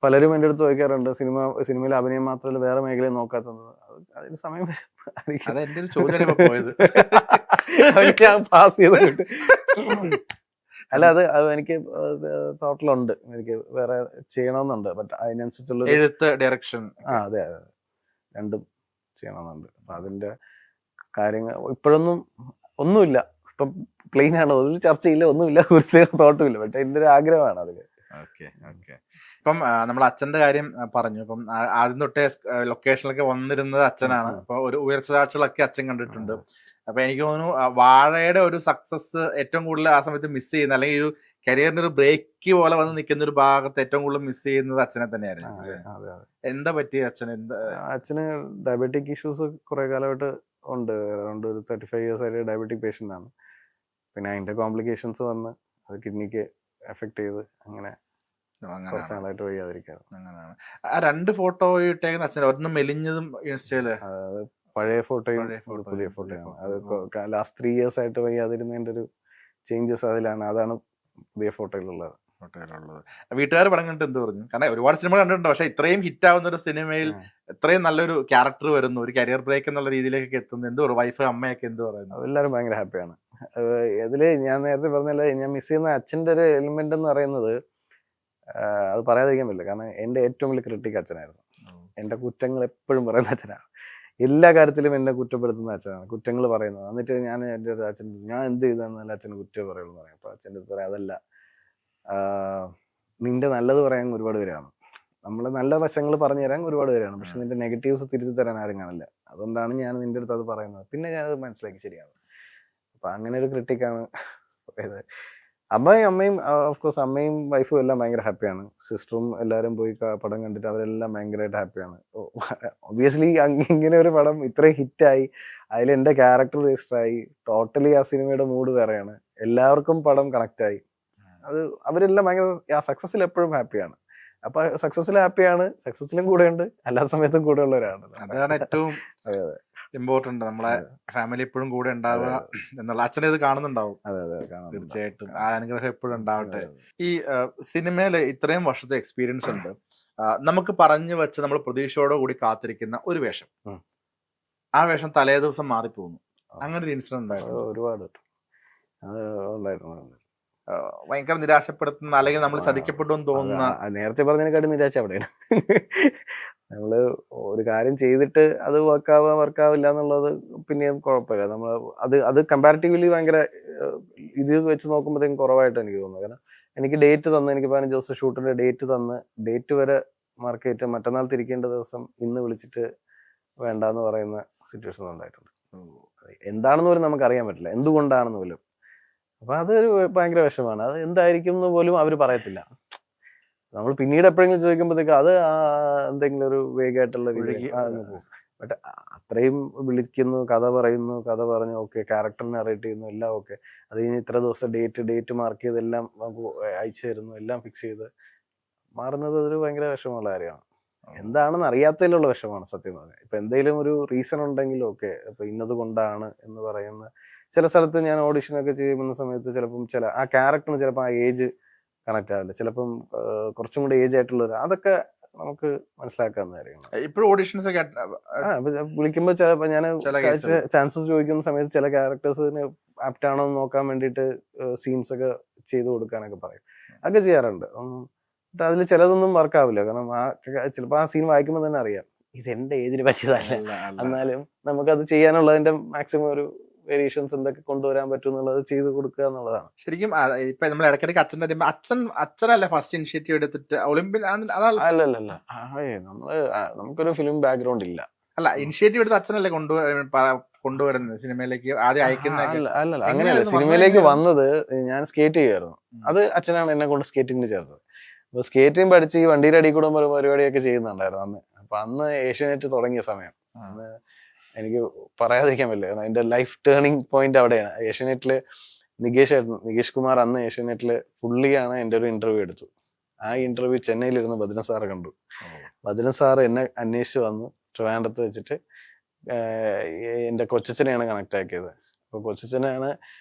പലരും എൻ്റെ അടുത്ത് ചോദിക്കാറുണ്ട് സിനിമയിൽ അഭിനയം മാത്രമല്ല വേറെ മേഖലയും നോക്കാത്തത്. അതിന് സമയം ആയിരിക്കും. അത് എന്റെ ഒരു ചോദ്യമാണ് ഇപ്പൊ പോയത്. ഞാൻ പാസ് ചെയ്തിട്ട് അല്ല അത് എനിക്ക് തോട്ടിലുണ്ട്, എനിക്ക് വേറെ ചെയ്യണമെന്നുണ്ട്. ബട്ട് അതിനനുസരിച്ചുള്ള എഴുത്ത്, ഡയറക്ഷൻ. അതെ അതെ, രണ്ടും ചെയ്യണമെന്നുണ്ട്. അപ്പൊ അതിന്റെ കാര്യങ്ങൾ ഇപ്പോഴൊന്നും ഒന്നുമില്ല. ഇപ്പം പ്ലെയിൻ ആണ്, ഒരു ചർച്ചയില്ല, ഒന്നുമില്ല, ഒരു തോട്ടുമില്ല. പക്ഷെ എൻ്റെ ഒരു ആഗ്രഹമാണ് അതിൽ. Okay okay. ഇപ്പം നമ്മൾ അച്ഛന്റെ കാര്യം പറഞ്ഞു. ഇപ്പം ആദ്യം തൊട്ടേ ലൊക്കേഷനിലൊക്കെ വന്നിരുന്നത് അച്ഛനാണ്. അപ്പൊ ഒരു ഉയർച്ച താഴ്ചകളൊക്കെ അച്ഛൻ കണ്ടിട്ടുണ്ട്. അപ്പൊ എനിക്ക് തോന്നുന്നു വാഴയുടെ ഒരു സക്സസ് ഏറ്റവും കൂടുതൽ ആ സമയത്ത് മിസ് ചെയ്യുന്ന, അല്ലെങ്കിൽ ഒരു കരിയറിന്റെ ഒരു ബ്രേക്ക് പോലെ വന്ന് നിൽക്കുന്ന ഒരു ഭാഗത്ത് ഏറ്റവും കൂടുതൽ മിസ് ചെയ്യുന്നത് അച്ഛനെ തന്നെയായിരുന്നു. എന്താ പറ്റിയ അച്ഛന് ഡയബറ്റിക് ഇഷ്യൂസ് കുറെ കാലമായിട്ട് ഉണ്ട്. അറൗണ്ട് ഒരു 35 years ആയിട്ട് ഡയബറ്റിക് പേഷ്യൻ്റ് ആണ്. പിന്നെ അതിന്റെ കോംപ്ലിക്കേഷൻസ് വന്ന് അത് കിഡ്നിക്ക് എഫക്ട് ചെയ്ത് അങ്ങനെ കുറച്ച് നാളായിട്ട് വയ്യാതിരിക്കാറ്. അങ്ങനെയാണ്. ആ 2 ഫോട്ടോ ഇട്ടേക്കുന്ന അച്ഛൻ, ഒരെണ്ണം മെലിഞ്ഞതും ഇൻസ്റ്റയില്, പഴയ ഫോട്ടോയും പുതിയ ഫോട്ടോയാണ്. അത് ലാസ്റ്റ് 3 years ആയിട്ട് വയ്യാതിരുന്നതിന്റെ ഒരു ചേഞ്ചസ് അതിലാണ്. അതാണ് പുതിയ ഫോട്ടോയിലുള്ളത്. വീട്ടുകാർ പടം കണ്ടിട്ട് എന്ത് പറഞ്ഞു? കാരണം ഒരുപാട് സിനിമ കണ്ടിട്ടുണ്ട്, പക്ഷെ ഇത്രയും ഹിറ്റ് ആവുന്ന ഒരു സിനിമയിൽ ഇത്രയും നല്ലൊരു ക്യാരക്ടർ വരുന്നു, ഒരു കരിയർ ബ്രേക്ക് എന്നുള്ള രീതിയിലേക്കൊക്കെ എത്തുന്നു, എന്ത് പറയും വൈഫ് അമ്മയൊക്കെ എന്ത് പറയുന്നു? എല്ലാവരും ഭയങ്കര ഹാപ്പിയാണ്. ഇതില് ഞാൻ നേരത്തെ പറഞ്ഞല്ലോ, ഞാൻ മിസ് ചെയ്യുന്ന അച്ഛൻ്റെ ഒരു എലിമെന്റ് എന്ന് പറയുന്നത് അത് പറയാതിരിക്കാൻ പറ്റില്ല. കാരണം എൻ്റെ ഏറ്റവും വലിയ ക്രിട്ടിക് അച്ഛനായിരുന്നു. എൻ്റെ കുറ്റങ്ങൾ എപ്പോഴും പറയുന്ന അച്ഛനാണ്. എല്ലാ കാര്യത്തിലും എന്നെ കുറ്റപ്പെടുത്തുന്ന അച്ഛനാണ്, കുറ്റങ്ങൾ പറയുന്നത്. എന്നിട്ട് ഞാൻ എൻ്റെ ഒരു അച്ഛൻ, ഞാൻ എന്ത് ചെയ്താൽ അച്ഛന് കുറ്റം പറയുള്ളൂ എന്ന് പറയും. അപ്പോൾ അച്ഛൻ്റെ അടുത്ത് പറയാം, അതല്ല, നിന്റെ നല്ലത് പറയാൻ ഒരുപാട് പേരാണ്, നമ്മൾ നല്ല വശങ്ങൾ പറഞ്ഞു തരാൻ ഒരുപാട് പേരാണ്, പക്ഷെ നിന്റെ നെഗറ്റീവ്സ് തിരുത്തി തരാൻ ആരും കാണില്ല. അതുകൊണ്ടാണ് ഞാൻ നിന്റെ അടുത്ത് അത് പറയുന്നത്. പിന്നെ ഞാനത് മനസ്സിലാക്കി, ശരിയാണ്. അപ്പം അങ്ങനെ ഒരു ക്രിട്ടിക്കാണ്. അമ്മയും ഓഫ്കോഴ്സ് അമ്മയും വൈഫും എല്ലാം ഭയങ്കര ഹാപ്പിയാണ്. സിസ്റ്ററും എല്ലാവരും പോയി പടം കണ്ടിട്ട് അവരെല്ലാം ഭയങ്കരമായിട്ട് ഹാപ്പിയാണ്. ഒബിയസ്ലി ഇങ്ങനെ ഒരു പടം ഇത്രയും ഹിറ്റായി, അതിൽ എൻ്റെ ക്യാരക്ടർ രജിസ്റ്ററായി, ടോട്ടലി ആ സിനിമയുടെ മൂഡ് വേറെയാണ്, എല്ലാവർക്കും പടം കണക്റ്റായി. അത് അവരെല്ലാം ഭയങ്കര സക്സസ്സിൽ എപ്പോഴും ഹാപ്പിയാണ്. അപ്പൊ സക്സസ്സിൽ ഹാപ്പിയാണ്, സക്സസ്സിലും കൂടെ ഉണ്ട്, എല്ലാ സമയത്തും കൂടെ ഉള്ളവരാണ്. അതാണ് ഏറ്റവും ഇമ്പോർട്ടന്റ്. നമ്മളെ ഫാമിലി എപ്പോഴും കൂടെ ഉണ്ടാവുക എന്നുള്ള. അച്ഛനെ ഇത് കാണുന്നുണ്ടാവും. തീർച്ചയായിട്ടും ആ അനുഗ്രഹം എപ്പോഴും ഉണ്ടാവട്ടെ. ഈ സിനിമയില് ഇത്രയും വർഷത്തെ എക്സ്പീരിയൻസ് ഉണ്ട്, നമുക്ക് പറഞ്ഞു വെച്ച് നമ്മൾ പ്രതീക്ഷയോടെ കൂടി കാത്തിരിക്കുന്ന ഒരു വേഷം, ആ വേഷം തലേ ദിവസം മാറിപ്പോകുന്നു, അങ്ങനെ ഒരു ഇൻസിഡന്റ് ഉണ്ടായിരുന്നു? ഒരുപാട് ഉണ്ടായിരുന്നു. ഭയങ്കര നിരാശപ്പെടുത്തുന്ന, അല്ലെങ്കിൽ നമ്മൾ ചതിക്കപ്പെട്ടു എന്ന് തോന്നുന്ന? നേരത്തെ പറഞ്ഞതിനെക്കാട്ടും നിരാശ അവിടെയാണ്. നമ്മള് ഒരു കാര്യം ചെയ്തിട്ട് അത് വർക്കാവില്ല എന്നുള്ളത് പിന്നെയും കുഴപ്പമില്ല. നമ്മൾ അത് കമ്പാരിറ്റീവ്ലി ഭയങ്കര ഇത് വെച്ച് നോക്കുമ്പോഴത്തേക്കും കുറവായിട്ട് എനിക്ക് തോന്നുന്നു. കാരണം എനിക്ക് ഡേറ്റ് തന്ന്, എനിക്ക് 15 ദിവസം ഷൂട്ടിന്റെ ഡേറ്റ് വരെ മാർക്ക് ചെയ്തിട്ട് മറ്റന്നാൾ തിരിക്കേണ്ട ദിവസം ഇന്ന് വിളിച്ചിട്ട് വേണ്ടാന്ന് പറയുന്ന സിറ്റുവേഷൻ ഉണ്ടായിട്ടുണ്ട്. എന്താണെന്ന് പോലും നമുക്ക് അറിയാൻ പറ്റില്ല, എന്തുകൊണ്ടാണെന്ന് പോലും. അപ്പൊ അതൊരു ഭയങ്കര വിഷമാണ്. അത് എന്തായിരിക്കും എന്ന് പോലും അവർ പറയത്തില്ല. നമ്മൾ പിന്നീട് എപ്പോഴെങ്കിലും ചോദിക്കുമ്പോഴത്തേക്ക് അത് എന്തെങ്കിലും ഒരു വേഗമായിട്ടുള്ള രീതിയിൽ പോകും. ബട്ട് അത്രയും വിളിക്കുന്നു, കഥ പറഞ്ഞ് ഓക്കെ, ക്യാരക്ടർ നറേറ്റ് ചെയ്യുന്നു, എല്ലാം ഓക്കെ. അത് കഴിഞ്ഞ് ഇത്ര ദിവസം ഡേറ്റ് മാർക്ക് ചെയ്തെല്ലാം അയച്ചു തരുന്നു, എല്ലാം ഫിക്സ് ചെയ്ത് മാറുന്നത് അതൊരു ഭയങ്കര വിഷമമുള്ള കാര്യമാണ്. എന്താണെന്ന് അറിയാത്തതിലുള്ള വിഷമമാണ് സത്യം പറഞ്ഞാൽ. ഇപ്പൊ എന്തെങ്കിലും ഒരു റീസൺ ഉണ്ടെങ്കിൽ ഓക്കെ, ഇപ്പൊ ഇന്നത് കൊണ്ടാണ് എന്ന് പറയുന്ന ചില സ്ഥലത്ത് ഞാൻ ഓഡിഷനൊക്കെ ചെയ്യുന്ന സമയത്ത് ചിലപ്പം ആ ക്യാരക്ടറിന് ചിലപ്പോൾ ആ ഏജ് കണക്ട് ആവില്ല, ചിലപ്പം കുറച്ചും കൂടി ഏജ് ആയിട്ടുള്ളവർ, അതൊക്കെ നമുക്ക് മനസ്സിലാക്കാവുന്ന കാര്യമാണ്. ഇപ്പോഴും ഓഡിഷൻസ് വിളിക്കുമ്പോൾ ചിലപ്പോൾ ഞാൻ ചാൻസസ് ചോദിക്കുന്ന സമയത്ത് ചില ക്യാരക്ടേഴ്സിന് ആപ്റ്റ് ആണോ എന്ന് നോക്കാൻ വേണ്ടിയിട്ട് സീൻസ് ഒക്കെ ചെയ്ത് കൊടുക്കാനൊക്കെ പറയും, അതൊക്കെ ചെയ്യാറുണ്ട്. ബട്ട് അതിൽ ചിലതൊന്നും വർക്കാവില്ല. കാരണം ചിലപ്പോൾ ആ സീൻ വായിക്കുമ്പോൾ തന്നെ അറിയാം ഇത് എൻ്റെ ഏജിന് പറ്റിയതല്ല. എന്നാലും നമുക്കത് ചെയ്യാനുള്ളതിന്റെ മാക്സിമം ഒരു വേരിയേഷൻസ് എന്തൊക്കെ കൊണ്ടുവരാൻ പറ്റും എന്നുള്ളത് ചെയ്ത് കൊടുക്കുക എന്നുള്ളതാണ്. ശരിക്കും ഇപ്പൊ നമ്മൾ ഇടയ്ക്കിടയ്ക്ക് അച്ഛനല്ലേ ഫസ്റ്റ് ഇനിഷ്യേറ്റീവ് എടുത്തിട്ട് ഒളിമ്പ്യൻ? അല്ലല്ല, നമുക്കൊരു ഫിലിം ബാക്ക്ഗ്രൗണ്ട് ഇല്ല. അല്ല, ഇനിഷ്യേറ്റീവ് എടുത്ത് അച്ഛനല്ലേ കൊണ്ടുവരുന്നത് സിനിമയിലേക്ക് ആദ്യം അയക്കുന്ന? അല്ലല്ല, അങ്ങനെയല്ല. സിനിമയിലേക്ക് വന്നത് ഞാൻ സ്കേറ്റ് ചെയ്യുമായിരുന്നു, അത് അച്ഛനാണ് എന്നെ കൊണ്ട് സ്കേറ്റിംഗിന് ചേർത്തത്. അപ്പൊ സ്കേറ്റിംഗ് പഠിച്ച് ഈ വണ്ടിയുടെ അടിയിൽ കൂടെ പരിപാടിയൊക്കെ ചെയ്യുന്നുണ്ടായിരുന്നു അന്ന്. അപ്പൊ അന്ന് ഏഷ്യാനെറ്റ് തുടങ്ങിയ സമയം, അന്ന് എനിക്ക് പറയാതിരിക്കാൻ പറ്റില്ല. കാരണം എൻ്റെ ലൈഫ് ടേണിംഗ് പോയിന്റ് അവിടെയാണ്. ഏഷ്യാനെറ്റില് നികേഷ് കുമാർ അന്ന് ഏഷ്യാനെറ്റില് പുള്ളിയാണ് എൻ്റെ ഒരു ഇന്റർവ്യൂ എടുത്തു. ആ ഇന്റർവ്യൂ ചെന്നൈയിലിരുന്ന് ഭദ്രൻ സാറ് കണ്ടു. ഭദ്രൻ സാറ് എന്നെ അന്വേഷിച്ച് വന്നു ട്രിവാൻഡ്രത്ത് വെച്ചിട്ട്. എൻ്റെ കൊച്ചച്ഛനെയാണ് കണക്ട് ആക്കിയത്. അപ്പോൾ കൊച്ചച്ഛനാണ്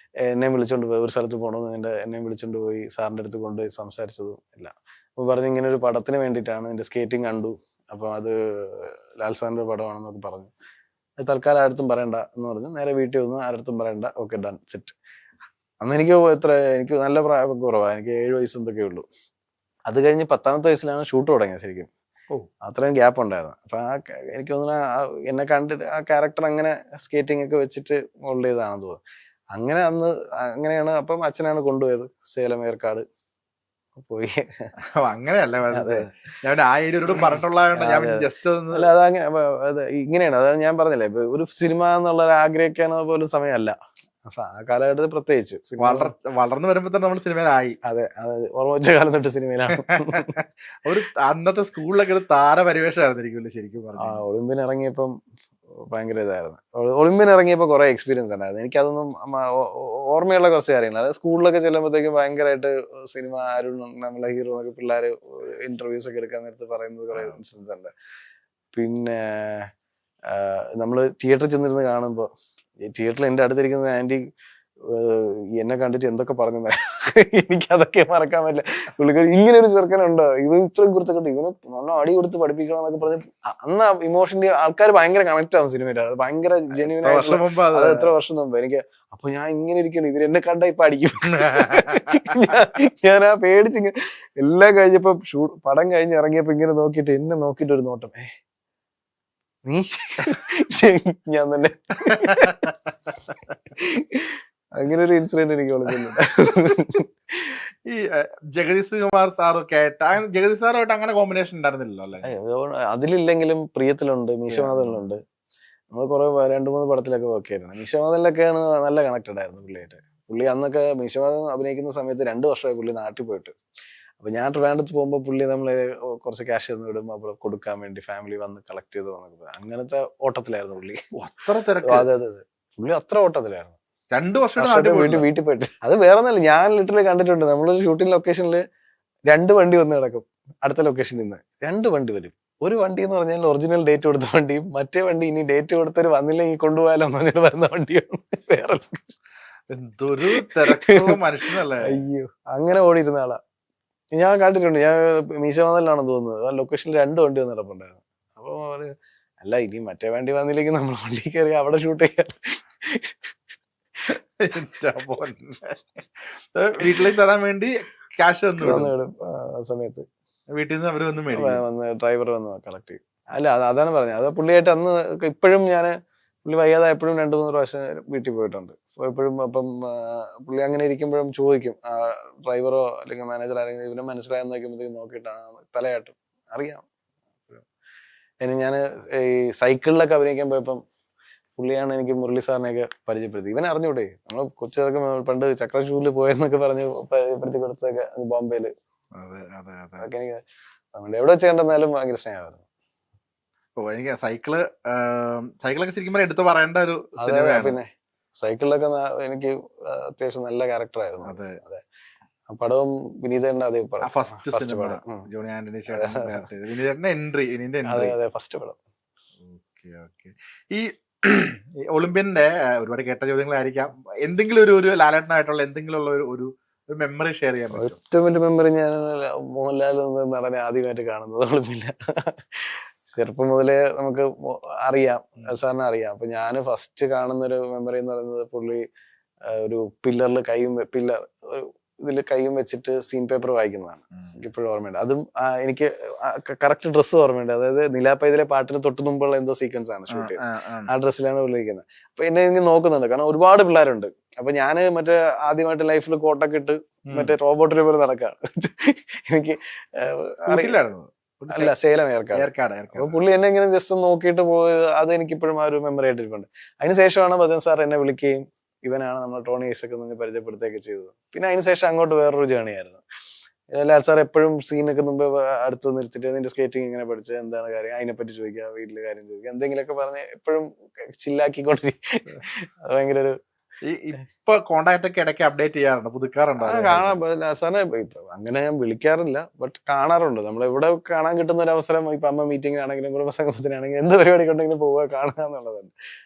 എന്നെ വിളിച്ചോണ്ട് പോയി, ഒരു സ്ഥലത്ത് പോകണമെന്ന് എന്നെ വിളിച്ചോണ്ട് പോയി സാറിൻ്റെ അടുത്ത് കൊണ്ടുപോയി സംസാരിച്ചതും എല്ലാം. അപ്പോൾ പറഞ്ഞു ഇങ്ങനെ ഒരു പടത്തിന് വേണ്ടിയിട്ടാണ്, എൻ്റെ സ്കേറ്റിംഗ് കണ്ടു, അപ്പം അത് ലാൽ സാറിൻ്റെ പടമാണെന്നൊക്കെ പറഞ്ഞു. അത് തൽക്കാലം ആരടുത്തും പറയണ്ട എന്ന് പറഞ്ഞു. നേരെ വീട്ടിൽ വന്നു, ആരടുത്തും പറയണ്ട, ഓക്കെ ഡൺ സെറ്റ്. അന്ന് എനിക്ക് നല്ല പ്രായം കുറവാണ്, എനിക്ക് 7 വയസ്സ് എന്തൊക്കെ ഉള്ളൂ. അത് കഴിഞ്ഞ് 10ാമത്തെ വയസ്സിലാണ് ഷൂട്ട് തുടങ്ങിയത് ശരിക്കും. അത്രയും ഗ്യാപ്പ് ഉണ്ടായിരുന്നു. അപ്പൊ എനിക്ക് തോന്നുന്നു എന്നെ കണ്ടിട്ട് ആ ക്യാരക്ടർ അങ്ങനെ സ്കേറ്റിംഗ് ഒക്കെ വെച്ചിട്ട് മോൾഡ് ചെയ്താണെന്ന് തോന്നുന്നു. അങ്ങനെ അങ്ങനെയാണ്. അപ്പം അച്ഛനാണ് കൊണ്ടുപോയത് സേലം ഏർക്കാട് പോയി. അങ്ങനെയല്ലേ ഞാൻ ആ ഏരിയയോട് പറഞ്ഞിട്ടുള്ള ജസ്റ്റ് അല്ല അതങ്ങനെ അത് ഇങ്ങനെയാണ്. അതായത് ഞാൻ പറഞ്ഞില്ലേ, ഇപ്പൊ ഒരു സിനിമ എന്നുള്ള ആഗ്രഹിക്കാൻ പോലും സമയമല്ല ആ കാലഘട്ടത്തിൽ, പ്രത്യേകിച്ച് വളർന്നു വരുമ്പോ തന്നെ നമ്മൾ സിനിമയിലായി. അതെ അതെ, ഓർമ്മ വെച്ച കാലം തൊട്ട് സിനിമയിലാണ്. ഒരു അന്നത്തെ സ്കൂളിലൊക്കെ ഒരു താരപരിവേഷമായിരുന്നിരിക്കുമല്ലോ ശരിക്കും പറഞ്ഞു. ഒളിമ്പിന് ഇറങ്ങിയപ്പം ഭയങ്കര ഇതായിരുന്നു. ഒളിമ്പിന് ഇറങ്ങിയപ്പോ കുറെ എക്സ്പീരിയൻസ് ഉണ്ടായിരുന്നു. എനിക്കതൊന്നും ഓർമ്മയുള്ള കുറച്ച് കാര്യങ്ങൾ. അതായത് സ്കൂളിലൊക്കെ ചെല്ലുമ്പോഴത്തേക്കും ഭയങ്കരമായിട്ട് സിനിമ ആരും നമ്മളെ ഹീറോ എന്നൊക്കെ പിള്ളേർ ഇന്റർവ്യൂസ് ഒക്കെ എടുക്കാൻ നേരത്ത് പറയുന്നത് കുറെ ഇൻസിഡൻസ് ഉണ്ട്. പിന്നെ നമ്മള് തിയേറ്ററിൽ ചെന്നിരുന്ന് കാണുമ്പോൾ, ഈ തിയേറ്ററിൽ എൻ്റെ അടുത്തിരിക്കുന്ന ആന്റി എന്നെ കണ്ടിട്ട് എന്തൊക്കെ പറഞ്ഞു, എനിക്കതൊക്കെ മറക്കാൻ പറ്റില്ല. പുള്ളിക്കാരി ഇങ്ങനെ ഒരു ചെറുക്കനുണ്ടോ, ഇവൻ ഇത്രയും കുറിച്ചൊക്കെ ഇവന് നല്ല അടി കൊടുത്ത് പഠിപ്പിക്കണം എന്നൊക്കെ പറഞ്ഞ് അന്ന് ഇമോഷണലി ആൾക്കാർ ഭയങ്കര കണക്ട് ആവും സിനിമയിൽ. അത് ഭയങ്കര ജെന്യൂൻ ആയിട്ടുള്ള, അത് എത്ര വർഷം മുമ്പ്. എനിക്ക് അപ്പൊ ഞാൻ ഇങ്ങനെ ഇരിക്കണം, ഇവരെന്നെ കണ്ട ഇപ്പൊ അടിക്കും. ഞാൻ ആ പേടിച്ചിങ്ങനെ എല്ലാം കഴിഞ്ഞപ്പോ പടം കഴിഞ്ഞ് ഇറങ്ങിയപ്പോ ഇങ്ങനെ നോക്കിയിട്ട് എന്നെ നോക്കിയിട്ട് ഒരു നോട്ടം, നീ ഞാൻ തന്നെ. അങ്ങനെ ഒരു ഇൻസിഡന്റ് എനിക്ക് ഓർക്കുന്നുണ്ട്. ഈ ജഗദീഷ് കുമാർ സാറൊക്കെ ആയിട്ട്, ജഗദീഷ് സാറുമായിട്ട് അങ്ങനെ കോമ്പിനേഷൻ ഉണ്ടായിരുന്നില്ലല്ലോ അല്ലെ? അതിലില്ലെങ്കിലും പ്രിയത്തിലുണ്ട്, മീശമാധവനിലുണ്ട്. നമ്മൾ കുറെ 2-3 പടത്തിലൊക്കെ വർക്ക് ആയിരുന്നു. മീശമാധവനിലൊക്കെയാണ് നല്ല കണക്റ്റഡ് ആയിരുന്നു പുള്ളിയായിട്ട്. പുള്ളി അന്നൊക്കെ മീശമാധവൻ അഭിനയിക്കുന്ന സമയത്ത് 2 വർഷമായി പുള്ളി നാട്ടിൽ പോയിട്ട്. അപ്പൊ ഞാൻ ട്രിവാൻഡ്രത്ത് പോകുമ്പോൾ പുള്ളി നമ്മളെ കുറച്ച് ക്യാഷ് തന്നു വിടും, അപ്പോൾ കൊടുക്കാൻ വേണ്ടി ഫാമിലി വന്ന് കളക്ട് ചെയ്ത് വന്നൊക്കെ അങ്ങനത്തെ ഓട്ടത്തിലായിരുന്നു പുള്ളി. അത്ര തിരക്ക്? അതെ അതെ അതെ, പുള്ളി അത്ര ഓട്ടത്തിലായിരുന്നു. 2 വർഷം വീട്ടിൽ പോയിട്ട്. അത് വേറെ ഒന്നല്ല, ഞാൻ ലിറ്ററലി കണ്ടിട്ടുണ്ട്. നമ്മളൊരു ഷൂട്ടിംഗ് ലൊക്കേഷനിൽ 2 വണ്ടി വന്ന് കിടക്കും. അടുത്ത ലൊക്കേഷനിൽ നിന്ന് 2 വണ്ടി വരും. ഒരു വണ്ടി എന്ന് പറഞ്ഞാൽ ഒറിജിനൽ ഡേറ്റ് കൊടുത്ത വണ്ടിയും, മറ്റേ വണ്ടി ഇനി ഡേറ്റ് കൊടുത്തവര് വന്നില്ലെങ്കിൽ കൊണ്ടുപോയാലോ എന്ന് പറഞ്ഞാൽ വരുന്ന വണ്ടിയാണ്. വേറെ എന്തൊരു തിരക്കോ മനുഷ്യനല്ലേ. അയ്യോ, അങ്ങനെ ഓടിയിരുന്ന ആളാ ഞാൻ കണ്ടിട്ടുണ്ട്. ഞാൻ മീശമാധവനിലാണെന്ന് തോന്നുന്നത്. ആ ലൊക്കേഷനിൽ 2 വണ്ടി വന്ന് കിടപ്പുണ്ടായിരുന്നു. അപ്പൊ അല്ല, ഇനി മറ്റേ വണ്ടി വന്നില്ലെങ്കിൽ നമ്മൾ വണ്ടി കയറി അവിടെ ഷൂട്ട് ചെയ്യാം. വീട്ടിലേക്ക് തരാൻ വേണ്ടി ക്യാഷ് വന്നു ആ സമയത്ത്. വീട്ടിൽ നിന്ന് അവര് വന്ന് ഡ്രൈവർ വന്ന് കളക്ട് ചെയ്യും. അല്ല അതാണ് പറഞ്ഞത്. അത് പുള്ളിയായിട്ട് അന്ന് ഇപ്പോഴും പുള്ളി വയ്യാതെ എപ്പോഴും 2-3 പ്രാവശ്യം വീട്ടിൽ പോയിട്ടുണ്ട്. എപ്പോഴും അപ്പം പുള്ളി അങ്ങനെ ഇരിക്കുമ്പോഴും ചോദിക്കും, ഡ്രൈവറോ അല്ലെങ്കിൽ മാനേജർ ആരെങ്കിലും ഇവനെ മനസ്സിലായെന്ന് നോക്കുമ്പോഴത്തേക്കും നോക്കിയിട്ട് തലയാട്ടും, അറിയാം. ഇനി ഞാൻ ഈ സൈക്കിളിലൊക്കെ അഭിനയിക്കാൻ പോയപ്പം പുള്ളിയാണ് എനിക്ക് മുരളി സാറിനെയൊക്കെ പരിചയപ്പെടുത്തി. ഇവനെ അറിഞ്ഞൂടെ, നമ്മൾ കൊച്ചിറക്കം പണ്ട് ചക്രശൂരിൽ പോയെന്നൊക്കെ പറഞ്ഞ് പരിചയപ്പെടുത്തി കൊടുത്തൊക്കെ ബോംബെയില്. അതൊക്കെ എനിക്ക് എവിടെ വെച്ച് കണ്ടെന്നാലും ഭയങ്കര സ്നേഹമായിരുന്നു. എനിക്ക് സൈക്കിളൊക്കെ ശരിക്കും എടുത്ത് പറയേണ്ട ഒരു സിനിമയാണ്. പിന്നെ സൈക്കിളിലൊക്കെ എനിക്ക് അത്യാവശ്യം നല്ല ക്യാരക്ടറായിരുന്നു. അതെ, പടവും വിനീതന്റെ അതേ പടം, ഫസ്റ്റ് പടം, ജോണി ആന്റണി വിനീതന്റെ എൻട്രി, ഫസ്റ്റ് പടം. ഈ ഒളിമ്പ്യന്റെ ഒരുപാട് കേട്ട ചോദ്യങ്ങളായിരിക്കാം. എന്തെങ്കിലും ഒരു ലാലേട്ടനായിട്ടുള്ള എന്തെങ്കിലും ഉള്ള ഒരു മെമ്മറി ഷെയർ ചെയ്യാൻ പറ്റും? ഏറ്റവും വലിയ മെമ്മറി, ഞാൻ മോഹൻലാൽ എന്ന നടനെ ആദ്യമായിട്ട് കാണുന്നത് ഒളിമ്പില്ല. ചെറുപ്പം മുതലേ നമുക്ക് അറിയാം, സാറിനെ അറിയാം. അപ്പൊ ഞാൻ ഫസ്റ്റ് കാണുന്നൊരു മെമ്മറി എന്ന് പറയുന്നത് പുള്ളി ഒരു പില്ലറിൽ ഇതിൽ കൈയും വെച്ചിട്ട് സീൻ പേപ്പർ വായിക്കുന്നതാണ്. എനിക്കിപ്പോഴും ഓർമ്മയുണ്ട്. അതും എനിക്ക് കറക്റ്റ് ഡ്രസ്സ് ഓർമ്മയുണ്ട്. അതായത് നിലാപ്പൈതിലെ പാട്ടിന് തൊട്ട് മുമ്പുള്ള എന്തോ സീക്വൻസ് ആണ് ഷൂട്ട് ചെയ്തത്. ആ ഡ്രസ്സിലാണ് വിളിക്കുന്നത്. അപ്പൊ എന്നെ ഇങ്ങനെ നോക്കുന്നുണ്ട്, കാരണം ഒരുപാട് പിള്ളേരുണ്ട്. അപ്പൊ ഞാന് ആദ്യമായിട്ട് ലൈഫിൽ കോട്ടൊക്കെ ഇട്ട് റോബോട്ടിനെ പോലെ നടക്കാണ്. എനിക്ക് അല്ല, സേലം ഏർക്കാട്. അപ്പൊ പുള്ളി എന്നെ ഇങ്ങനെ ജസ്റ്റ് നോക്കിയിട്ട് പോയത്, അത് എനിക്കിപ്പോഴും ആ ഒരു മെമ്മറി ആയിട്ടിരിപ്പുണ്ട്. അതിനുശേഷമാണ് ഭജൻ സാർ എന്നെ വിളിക്കുകയും ഇവനാണ് നമ്മൾ ടോണി ഐസക് എന്ന് പരിചയപ്പെടുത്തുകയൊക്കെ ചെയ്തത്. പിന്നെ അതിനുശേഷം അങ്ങോട്ട് വേറൊരു ജേണി ആയിരുന്നു. ലാൽ സാർ എപ്പോഴും സീനൊക്കെ മുമ്പ് അടുത്ത് നിർത്തിയിട്ട് നിന്റെ സ്കേറ്റിംഗ് ഇങ്ങനെ പഠിച്ചത്, എന്താണ് കാര്യം, അതിനെപ്പറ്റി ചോദിക്കുക, വീട്ടിലെ കാര്യം ചോദിക്കുക, എന്തെങ്കിലുമൊക്കെ പറഞ്ഞ് എപ്പോഴും ചില്ലാക്കിക്കൊണ്ടിരിക്കും. അത് ഭയങ്കര ഒരു ഇപ്പൊ കോണ്ടാക്ട് ഒക്കെ ഇടയ്ക്ക് അപ്ഡേറ്റ് ചെയ്യാറുണ്ട്, പുതുക്കാറുണ്ടോ? സാറിനെ അങ്ങനെ ഞാൻ വിളിക്കാറില്ല, ബട്ട് കാണാറുണ്ട്. നമ്മളെവിടെ കാണാൻ കിട്ടുന്ന ഒരു അവസരം, ഇപ്പൊ അമ്മ മീറ്റിങ്ങിനാണെങ്കിലും കുടുംബസംഗമത്തിനാണെങ്കിലും എന്ത് പരിപാടി ഉണ്ടെങ്കിലും പോവുക, കാണുക എന്നുള്ളതാണ്.